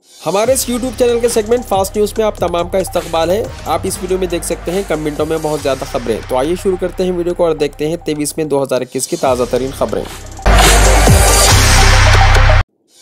हमारे इस YouTube channel के सेगमेंट फास्ट न्यूज़ में आप तमाम का इस्तकबाल है। आप इस वीडियो में देख सकते हैं कम मिनटों में बहुत ज़्यादा खबरें। तो आइए शुरू करते हैं वीडियो को और देखते हैं 23 में 2021 की ताज़ा तरीन खबरें।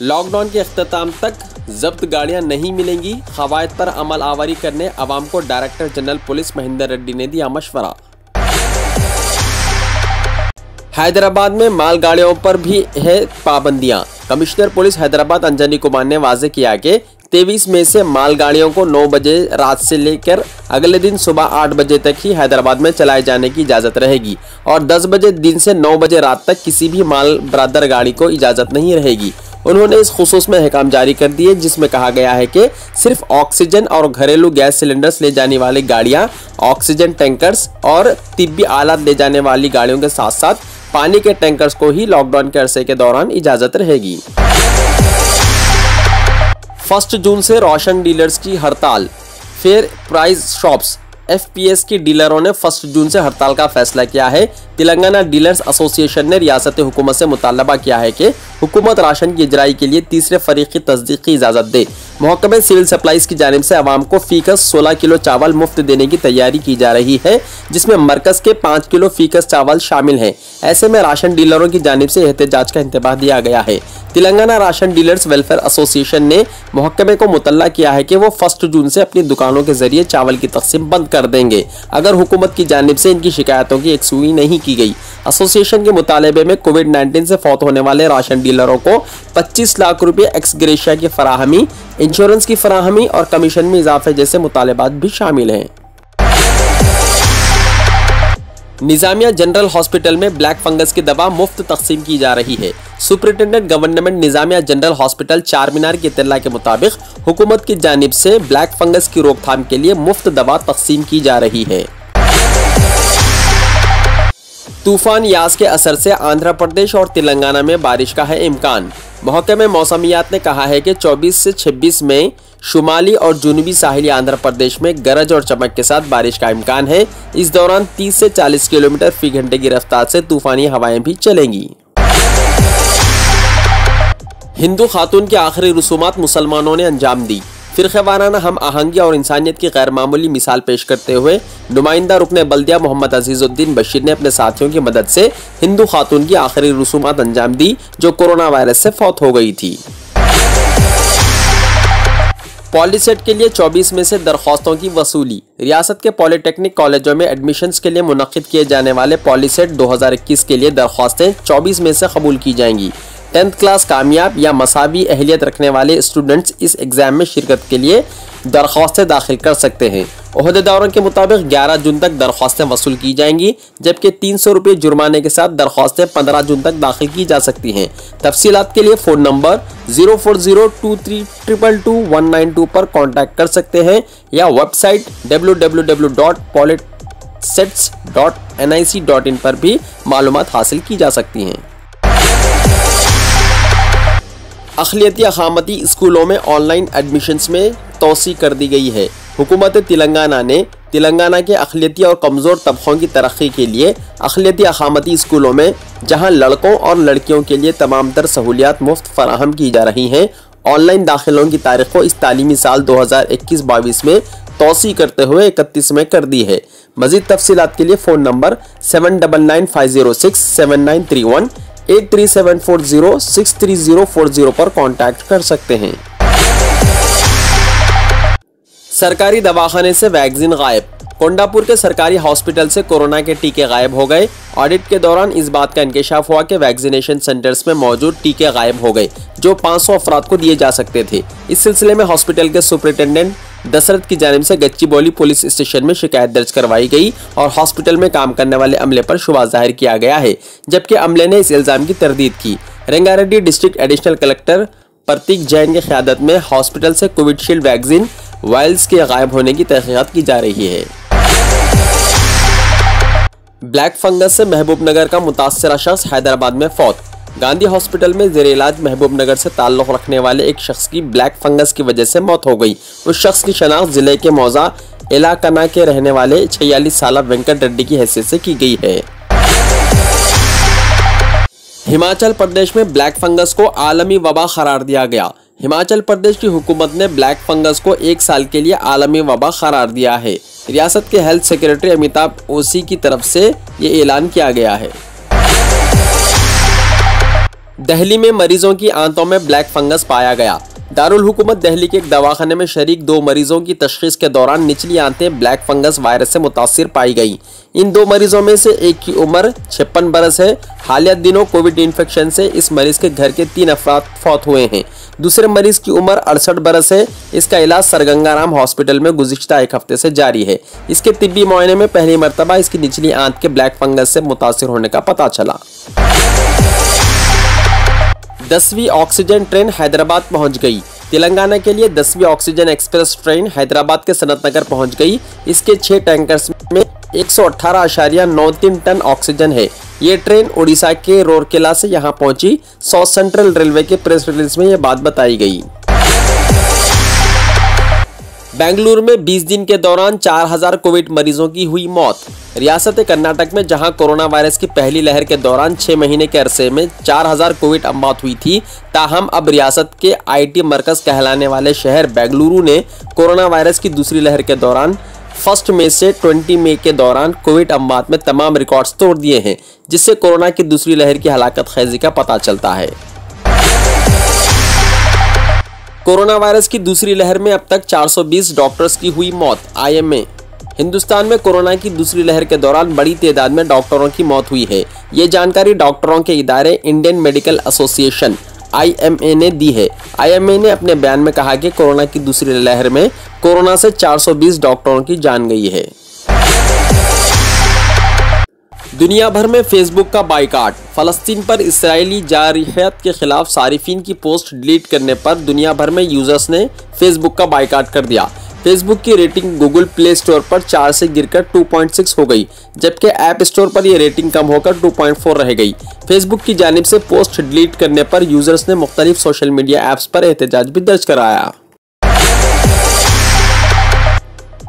लॉकडाउन के अख्ताम तक जब्त गाड़ियां नहीं मिलेंगी, कवायद पर अमल आवारी करने अवाम को director general police Mahender Reddy ने दिया मशवरा। हैदराबाद में मालगाड़ियों पर भी है पाबंदियां। कमिश्नर पुलिस हैदराबाद अंजनी कुमार ने वाजे किया कि 23 मई से मालगाड़ियों को 9 बजे रात से लेकर अगले दिन सुबह 8 बजे तक ही हैदराबाद में चलाए जाने की इजाज़त रहेगी और 10 बजे दिन से 9 बजे रात तक किसी भी माल बरादर गाड़ी को इजाज़त नहीं रहेगी। उन्होंने इस खुसूस में अहकाम जारी कर दिए जिसमें कहा गया है कि सिर्फ ऑक्सीजन और घरेलू गैस सिलेंडर्स ले जाने वाली गाड़ियां, ऑक्सीजन टैंकर्स और तिब्बी आलात ले जाने वाली गाड़ियों के साथ साथ पानी के टैंकर्स को ही लॉकडाउन के अरसे के दौरान इजाजत रहेगी। 1 जून से राशन डीलर्स की हड़ताल। फेयर प्राइस शॉप्स FPS की डीलरों ने 1 जून से हड़ताल का फैसला किया है। तेलंगाना डीलर्स एसोसिएशन ने रियासती हुकूमत से मुतालबा किया है कि हुकूमत राशन की इजराई के लिए तीसरे फरीक की तस्दीक की इजाज़त दे। महकमे सिविल सप्लाईज की जानिब से आवाम को फीकस 16 किलो चावल मुफ्त देने की तैयारी की जा रही है, जिसमें मरकज़ के 5 किलो फीकस चावल शामिल हैं। ऐसे में राशन डीलरों की जानिब से एहतजाज का इंतबाह दिया गया है। Telangana ration dealers welfare association ने महकमे को मुतल्ला किया है कि वो 1 जून से अपनी दुकानों के जरिए चावल की तकसीम बंद कर देंगे अगर हुकूमत की जानिब से इनकी शिकायतों की यकसुई नहीं की गई। एसोसिएशन के मुतालबे में कोविड-19 से फौत होने वाले राशन डीलरों को 25 लाख रुपये एक्स ग्रेशिया की फराहमी, इंश्योरेंस की फराहमी और कमीशन में इजाफे जैसे मुतालबात भी शामिल हैं। निजामिया जनरल हॉस्पिटल में ब्लैक फंगस की दवा मुफ्त तकसीम की जा रही है। Superintendent government Nizamia general hospital चार मीनार की इत्तला के मुताबिक हुकूमत की जानिब से ब्लैक फंगस की रोकथाम के लिए मुफ्त दवा तकसीम की जा रही है। तूफान यास के असर से आंध्र प्रदेश और तेलंगाना में बारिश का है इम्कान। महकमे मौसमियात ने कहा है कि 24 से 26 मई शुमाली और जुनूबी साहिली आंध्र प्रदेश में गरज और चमक के साथ बारिश का इम्कान है। इस दौरान 30 से 40 किलोमीटर फी घंटे की रफ्तार से तूफानी हवाएं भी चलेंगी। हिंदू खातून की आखिरी रसूमात मुसलमानों ने अंजाम दी। फिरक़ेवाराना हम आहंगी और इंसानियत की गैर मामूली मिसाल पेश करते हुए नुमाइंदा रुकने बल्दिया मोहम्मद अजीजुद्दीन बशीर ने अपने साथियों की मदद से हिंदू खातून की आखिरी रसूमात अंजाम दी जो कोरोना वायरस से फौत हो गई थी। पॉलीसेट के लिए 24 में से दरख्वास्तों की वसूली। रियासत के पॉलिटेक्निक कॉलेजों में एडमिशन्स के लिए मुनक्किद किए जाने वाले पॉलीसेट 2021 के लिए दरख्वास्तें 24 में से कबूल की जाएंगी। 10th क्लास कामयाब या मसावी अहलियत रखने वाले स्टूडेंट्स इस एग्जाम में शिरकत के लिए दरख्वास्तें दाखिल कर सकते हैं। ओहदेदारों के मुताबिक 11 जून तक दरख्वास्तें वसूल की जाएंगी, जबकि 300 रुपये जुर्माने के साथ दरख्वास्तें 15 जून तक दाखिल की जा सकती हैं। तफसीलात के लिए फ़ोन नंबर 0402322192 पर कॉन्टैक्ट कर सकते हैं या वेबसाइट www.polysets.nic.in पर भी मालूमात हासिल की जा सकती हैं। अक़लियती अक़ामती स्कूलों में ऑनलाइन एडमिशन्स में तोसी कर दी गई है। हुकूमत तेलंगाना ने तेलंगाना के अक़लियती और कमज़ोर तबक़ों की तरक्की के लिए अक़लियती अक़ामती स्कूलों में जहां लड़कों और लड़कियों के लिए तमाम तर सहूलियात मुफ्त फराहम की जा रही हैं, ऑनलाइन दाखिलों की तारीख को इस तालीमी साल 2021-22 में तोसी करते हुए 31 में कर दी है। मज़ीद तफसीलात के लिए फ़ोन नंबर 7995067931 8374063040 पर कांटेक्ट कर सकते हैं। सरकारी दवाखाने से वैक्सीन गायब। कोंडापुर के सरकारी हॉस्पिटल से कोरोना के टीके गायब हो गए। ऑडिट के दौरान इस बात का इंकशाफ हुआ कि वैक्सीनेशन सेंटर्स में मौजूद टीके गायब हो गए जो 500 अफराद को दिए जा सकते थे। इस सिलसिले में हॉस्पिटल के सुपरिटेंडेंट दशरथ की जानिब से गच्चीबौली पुलिस स्टेशन में शिकायत दर्ज करवाई गई और हॉस्पिटल में काम करने वाले अमले पर शुबा जाहिर किया गया है, जबकि अमले ने इस इल्ज़ाम की तरदीद की। रंगारेड्डी डिस्ट्रिक्ट एडिशनल कलेक्टर प्रतीक जैन की क़यादत में हॉस्पिटल से कोविशील्ड वैक्सीन वायल्स के गायब होने की तहकीकात की जा रही है। ब्लैक फंगस से महबूबनगर का मुतासरा शख्स हैदराबाद में फौत। गांधी हॉस्पिटल में ज़ेर इलाज महबूबनगर से ताल्लुक़ रखने वाले एक शख्स की ब्लैक फंगस की वजह से मौत हो गई। उस शख्स की शनाख्त जिले के मौजा इलाकना के रहने वाले 46 साला वेंकट रेड्डी की हैसियत से की गई है। हिमाचल प्रदेश में ब्लैक फंगस को आलमी वबा करार दिया गया। हिमाचल प्रदेश की हुकूमत ने ब्लैक फंगस को 1 साल के लिए आलमी वबा करार दिया है। रियासत के हेल्थ सेक्रेटरी अमिताभ ओसी की तरफ से ये ऐलान किया गया है। दिल्ली में मरीजों की आंतों में ब्लैक फंगस पाया गया। दारुल हुकूमत दिल्ली के एक दवाखाने में शरीक 2 मरीजों की तशखीस के दौरान निचली आंतें ब्लैक फंगस वायरस से मुतासिर पाई गई। इन 2 मरीजों में से एक की उम्र 56 बरस है। हालिया दिनों कोविड इन्फेक्शन से इस मरीज के घर के 3 अफराद फौत हुए हैं। दूसरे मरीज की उम्र 68 बरस है। इसका इलाज सरगंगाराम हॉस्पिटल में गुज़िश्ता 1 हफ्ते से जारी है। इसके तिब्बी मुआयने में पहली मरतबा इसकी निचली आंत के ब्लैक फंगस से मुतासिर होने का पता चला। 10वीं ऑक्सीजन ट्रेन हैदराबाद पहुंच गई। तेलंगाना के लिए 10वीं ऑक्सीजन एक्सप्रेस ट्रेन हैदराबाद के सनत नगर पहुंच गई। इसके 6 टैंकर्स में 118.93 टन ऑक्सीजन है। ये ट्रेन उड़ीसा के रोरकेला से यहां पहुंची। साउथ सेंट्रल रेलवे के प्रेस रिलीज में ये बात बताई गई। बेंगलुरु में 20 दिन के दौरान 4000 कोविड मरीजों की हुई मौत। रियासत कर्नाटक में जहां कोरोना वायरस की पहली लहर के दौरान 6 महीने के अरसे में 4000 कोविड मौत हुई थी, ताहम अब रियासत के आईटी मरकज कहलाने वाले शहर बेंगलुरु ने कोरोना वायरस की दूसरी लहर के दौरान 1 मई से 20 मई के दौरान कोविड अमवात में तमाम रिकॉर्ड्स तोड़ दिए हैं, जिससे कोरोना की दूसरी लहर की हलाकत खेजी का पता चलता है। कोरोना वायरस की दूसरी लहर में अब तक 420 डॉक्टर्स की हुई मौत। IMA हिंदुस्तान में कोरोना की दूसरी लहर के दौरान बड़ी तादाद में डॉक्टरों की मौत हुई है। ये जानकारी डॉक्टरों के इदारे इंडियन मेडिकल एसोसिएशन IMA ने दी है। IMA ने अपने बयान में कहा कि कोरोना की दूसरी लहर में कोरोना से 420 डॉक्टरों की जान गई है। दुनिया भर में फेसबुक का बाइकाट। फलस्तीन पर इस्राएली जारहियत के खिलाफ सारिफिन की पोस्ट डिलीट करने पर दुनिया भर में यूजर्स ने फेसबुक का बाइकाट कर दिया। फेसबुक की रेटिंग गूगल प्ले स्टोर पर 4 से गिरकर 2.6 हो गई, जबकि ऐप स्टोर पर यह रेटिंग कम होकर 2.4 रह गई। फेसबुक की जानिब से पोस्ट डिलीट करने पर यूजर्स ने मुख्तलिफ सोशल मीडिया ऐप्स पर एहतजाज भी दर्ज कराया।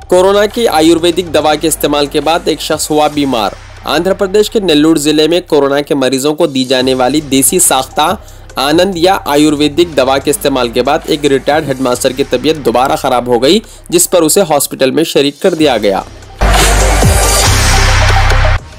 कोरोना की आयुर्वेदिक दवा के इस्तेमाल के बाद एक शख्स हुआ बीमार। आंध्र प्रदेश के नेल्लूर जिले में कोरोना के मरीजों को दी जाने वाली देसी साख्ता आनंद या आयुर्वेदिक दवा के इस्तेमाल के बाद एक रिटायर्ड हेडमास्टर की तबीयत दोबारा खराब हो गई, जिस पर उसे हॉस्पिटल में शरीक कर दिया गया।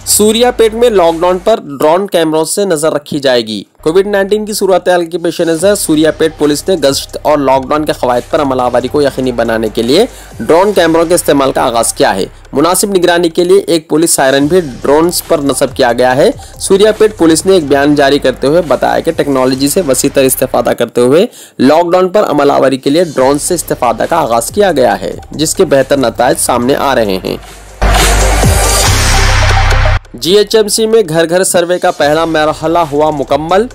सूर्यापेट में लॉकडाउन पर ड्रोन कैमरों से नजर रखी जाएगी। कोविड-19 की सूरत-ए-हाल के पेश नजर सूर्यापेट पुलिस ने गश्त और लॉकडाउन के खवायद पर अमलावरी को यकीनी बनाने के लिए ड्रोन कैमरों के इस्तेमाल का आगाज किया है। मुनासिब निगरानी के लिए एक पुलिस सायरन भी ड्रोन्स पर नस्ब किया गया है। सूर्यापेट पुलिस ने एक बयान जारी करते हुए बताया कि टेक्नोलॉजी से वसीतर इस्तेफादा करते हुए लॉकडाउन पर अमलावरी के लिए ड्रोन से इस्तेफादा का आगाज किया गया है, जिसके बेहतर नतायज सामने आ रहे हैं। GHMC में घर घर सर्वे का पहला मरहला हुआ मुकम्मल।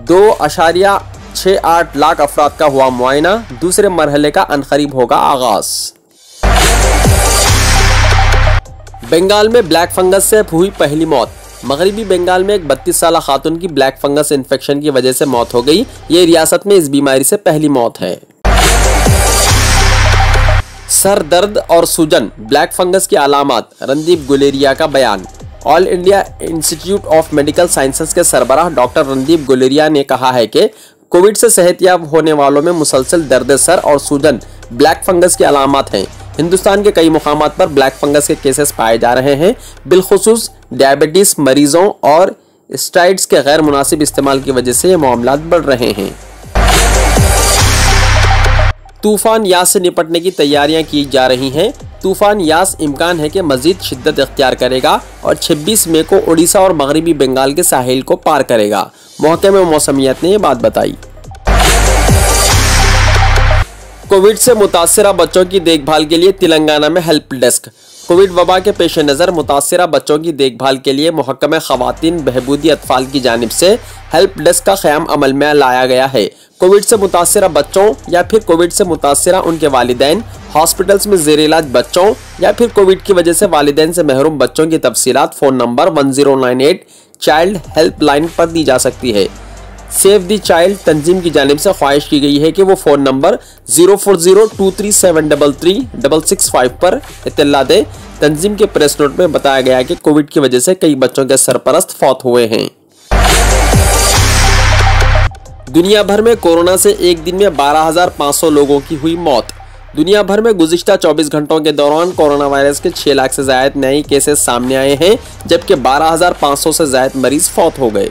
2.68 लाख अफराद का हुआ मुआयना। दूसरे मरहले का अनकरीब होगा आगाज। बंगाल में ब्लैक फंगस से हुई पहली मौत। मगरिबी बंगाल में एक 32 साल खातून की ब्लैक फंगस इन्फेक्शन की वजह से मौत हो गई। ये रियासत में इस बीमारी से पहली मौत है। सर दर्द और सूजन ब्लैक फंगस की अलामत। रणदीप गुलेरिया का बयान। All India institute of medical sciences के सरबराह डॉक्टर रणदीप गुलेरिया ने कहा है कि कोविड से सेहतयाब होने वालों में मुसलसल दर्द सर और सूजन ब्लैक फंगस की अलामत हैं। हिंदुस्तान के कई मुकामात पर ब्लैक फंगस के केसेस पाए जा रहे हैं, बिलखुसूस डायबिटीज मरीजों और स्टेरॉइड्स के गैर मुनासिब इस्तेमाल की वजह से ये मामलात बढ़ रहे हैं। तूफान यास से निपटने की तैयारियां की जा रही हैं। तूफान यास इम्कान है कि मजीद शिद्दत इख्तियार करेगा और 26 मई को उड़ीसा और मगरिबी बंगाल के साहिल को पार करेगा। महकमे मौसमियात ने ये बात बताई। कोविड से मुतासिरा बच्चों की देखभाल के लिए तेलंगाना में हेल्प डेस्क। कोविड वबा के पेश नज़र मुतासिरा बच्चों की देखभाल के लिए महकमे ख़वातीन बहबूदी अतफाल की जानिब से हेल्प डेस्क का क़याम अमल में लाया गया है। कोविड से मुतासिरा बच्चों या फिर कोविड से मुतासिरा उनके वालिदैन, हॉस्पिटल्स में ज़ेर इलाज बच्चों या फिर कोविड की वजह से वालिदैन से महरूम बच्चों की तफसीलात फ़ोन नंबर 1098 चाइल्ड हेल्पलाइन पर दी जा सकती है। सेव द चाइल्ड तंजीम की जानिब से ख्वाहिश की गई है कि वो फ़ोन नंबर 040237336665 पर इत्तला दे। तंजीम के प्रेस नोट में बताया गया कि कोविड की वजह से कई बच्चों के सरपरस्त फौत हुए हैं। दुनिया भर में कोरोना से एक दिन में 12,500 लोगों की हुई मौत। दुनिया भर में गुज़िश्ता 24 घंटों के दौरान कोरोना वायरस के 6 लाख से ज्यादा नए केसेस सामने आए हैं, जबकि 12,500 से ज्यादा मरीज फौत हो गए।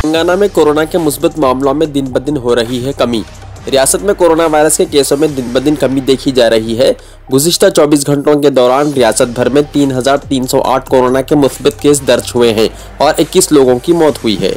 तेलंगाना में कोरोना के मुस्बत मामलों में दिन ब दिन हो रही है कमी। रियासत में कोरोना वायरस के केसों में दिन ब दिन कमी देखी जा रही है। गुज़िश्ता 24 घंटों के दौरान रियासत भर में 3,308 कोरोना के मुस्बत केस दर्ज हुए हैं और 21 लोगों की मौत हुई है।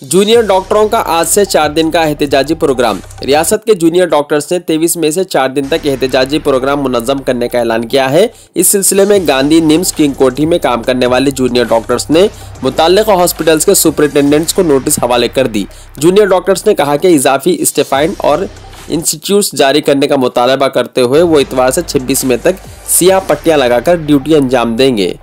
जूनियर डॉक्टरों का आज से 4 दिन का एहतजाजी प्रोग्राम। रियासत के जूनियर डॉक्टर्स ने 23 मई से 4 दिन तक एहतजाजी प्रोग्राम मुनज़्ज़म करने का ऐलान किया है। इस सिलसिले में गांधी निम्स किंग कोठी में काम करने वाले जूनियर डॉक्टर्स ने मुताल्लिक़ा हॉस्पिटल्स के सुपरिटेंडेंट्स को नोटिस हवाले कर दी। जूनियर डॉक्टर्स ने कहा कि इजाफी स्टिफाइंड और इंस्टीट्यूट्स जारी करने का मुतालबा करते हुए वो इतवार से 26 मई तक सियाह पट्टियां लगाकर ड्यूटी अंजाम देंगे।